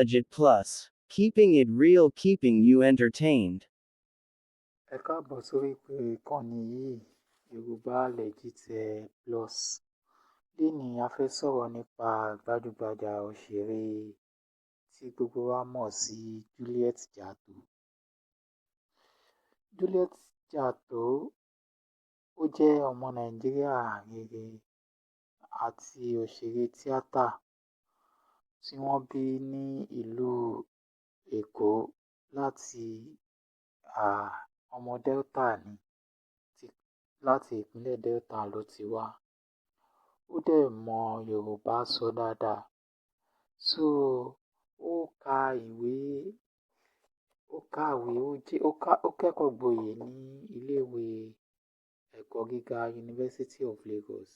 Legit Plus. Keeping it real, keeping you entertained. Ẹ káàbọ̀ sórí ìkànnì yìí Yorùbá Legit Plus. Lénìí a fẹ́ sọ̀rọ̀ nípa gbajúgbajà òṣèré tí gbogbo wa mọ̀ sí Juliet Jatto. Juliet Jatto ó jẹ́ ọmọ Nàìjíríà rere àti òṣèré tíátà tí wọ́n bí ní ìlú Èkó láti ọmọ Delta ni, láti ìpínlẹ̀ Delta ló ti wá. Ó dẹ̀ mọ Yorùbá sọ dáadáa. So ó ka ìwé, ó kàwé, ó kẹ́kọ̀ọ́ gboyè ní iléèwé ẹ̀kọ́ gíga University of Lagos,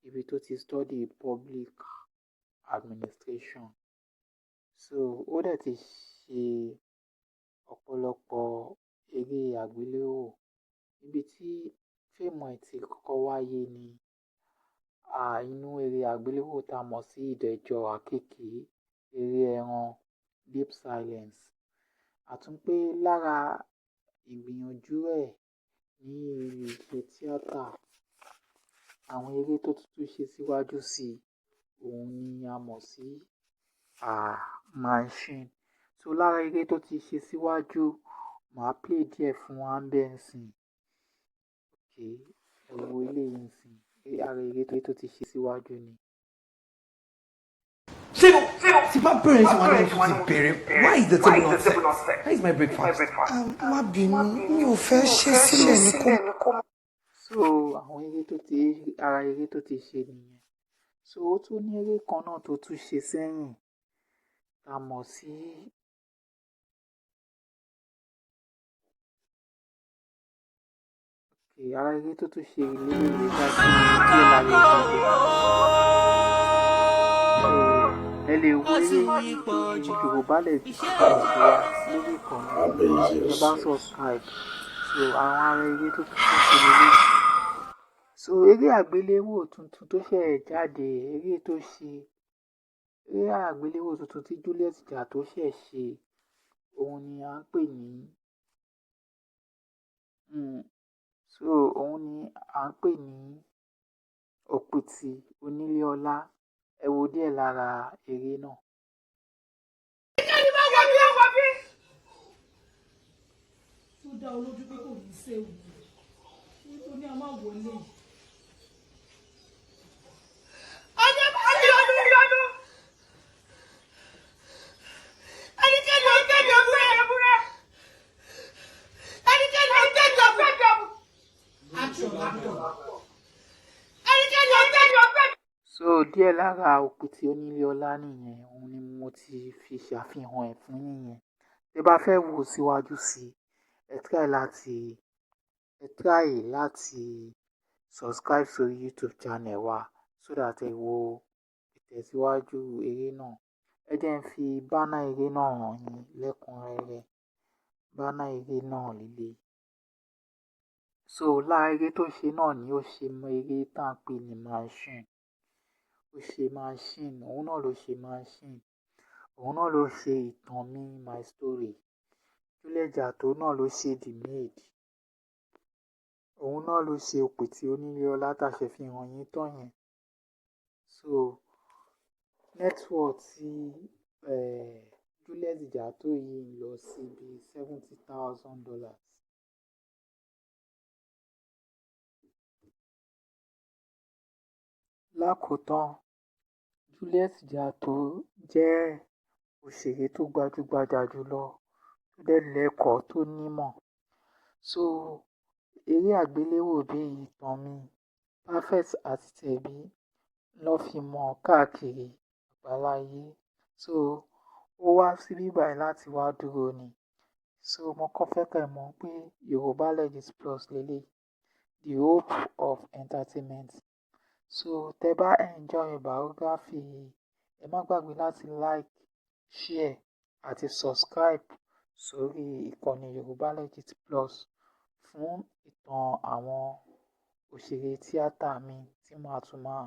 ibi tó ti study public administration. So ó dẹ̀ ti ṣe ọ̀pọ̀lọpọ̀ eré àgbéléwò. Ibi tí fíìmù ẹ̀ ti kọ́kọ́ wáyé ni inú eré àgbéléwò tá a mọ̀ sí Ìdẹ̀jọ Àkékè, Eré Ẹran, Deep Silence. Àtúnpé lára ìgbìyànjú ẹ̀ ní ilé tíátà, àwọn eré tó tún ṣe síwájú sí òun ni a mọ̀ sí Machine. So lára eré tó ti ṣe síwájú, màá play díẹ̀ fún wa ńbẹ̀ ńsìn. Okay, ẹ wo eléyìí ńsìn. Ara eré tó ti ṣe síwájú ni. Tí bá bẹ̀rẹ̀ sí wọn ní bẹ̀rẹ̀, why is the table not set? Where is my breakfast? Má bínú, mi ò fẹ́ ṣe sílẹ̀ ní kó. So àwọn ara eré tó ti ṣe nìyẹn. So ó tún ní eré kan náà tó tún ṣe sẹ́yìn tá a mọ̀ sí ara eré tó tún ṣe ìlérí dá sí díẹ̀ lára ìgbàgbé. Ẹ lè wo eré Yorùbá Legit Plus wa lórí ìkànnì ẹ bá subscribe. So àwọn ara eré tó tún ṣe lélẹ̀. So eré àgbéléwò tuntun tó ṣẹ̀ jáde, eré àgbéléwò tuntun tí Juliet Jatto ṣẹ̀ ṣe, òun ni à ń pè ní Òpìtì Onílé Ọlá. Ẹ wo díẹ̀ lára eré náà. Tó dá ọ lójú pé kò ní séwu tó ní a máa wọlé. So díẹ̀ lára Òpìtì Onílé Ọlá nìyẹn, òun ni mo ti fi ṣàfihàn ẹ̀ fún yín. Tẹ́ bá fẹ́ wò síwájú sí ẹ try láti subscribe sórí YouTube channel wa so that ẹ wo ìtẹ̀síwájú eré náà. Ẹ jẹ́ n fi bánà eré náà hàn yín lẹ́kùnrẹ́rẹ́. Bánà eré náà lélẹ̀. So lára eré tó ṣe náà ni ó ṣe mọ eré tá à ń pè ní Machine. Ó ṣe Machine, òun náà ló ṣe Machine. Òun náà ló ṣe Ìtàn Mi, My Story. Juliet Jatto náà ló ṣe The Maid. Òun náà ló ṣe Òpìtì Onílé Ọlá tá a ṣe fi hàn yín tán yẹn. So network tí Juliet Jatto yìí ń lọ sí bí $70,000. Lákòótán, Juliet Jatto jẹ́ òṣèré tó gbajúgbajà jùlọ, tó dẹ̀ lẹ́kọ̀ọ́, tó nímọ̀. So eré àgbéléwò bíi Ìtàn Mi, Perfect àti Tẹ̀bí ló fi mọ̀ káàkiri àgbáláyé. So ó wá síbí báyìí láti wá dúró ni. So mo kàn fẹ́ kẹ́ mọ̀ pé Yorùbá Legit Plus lélẹ̀, the hope of entertainment. So tẹ́ bá enjoy biography yìí, ẹ má gbàgbé láti like, share àti subscribe sórí ìkànnì Yorùbá Legit Plus fún ìtàn àwọn òṣèré tíátà mi tí màá tún máa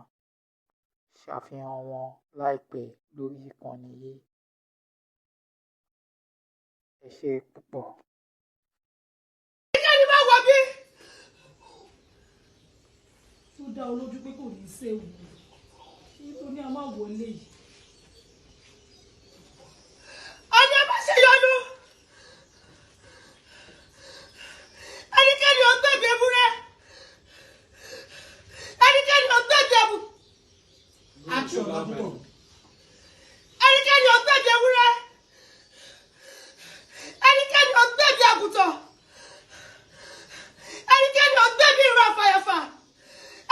ṣàfihàn wọn láìpẹ́ lórí ìkànnì yìí. ẹ ṣé púpọ̀. ẹnikẹ́ni bá wọ bí. tó dá ọ lójú pé kò ní í séwu nítorí a máa wọlé yìí. ọjọ́ bá ṣe yọnu ẹnikẹ́ni ò gbẹ̀bí ewúrẹ́ ẹnikẹ́ni ò gbẹ̀bí ẹ̀bù. ẹnikẹ́ni ò gbẹ̀bí ewúrẹ́ ẹnikẹ́ni ò gbẹ̀bí àgùntàn ẹnikẹ́ni ò gbẹ̀bí ìrọ̀ àfàyàfà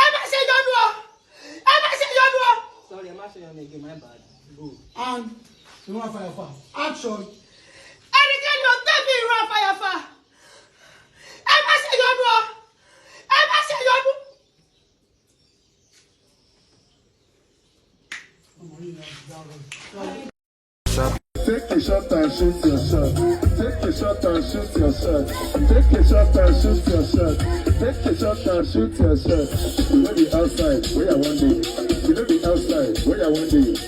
ẹ má ṣe yọnu ọ ẹ má ṣe yọnu ọ. Sorry, I'm actually on again, my bad. Go. And you want fire. Action. ẹnikẹ́ni ò gbẹ̀bí ìrọ̀ àfàyàfà ẹ má ṣe yọnu ọ ẹ má ṣe yọnu. Take a shot and shoot your shot. Take a shot and shoot your shot. Take a shot and shoot your shot. Take a shot and shoot your shot. You know the outside where I want it. You know the outside where I want it.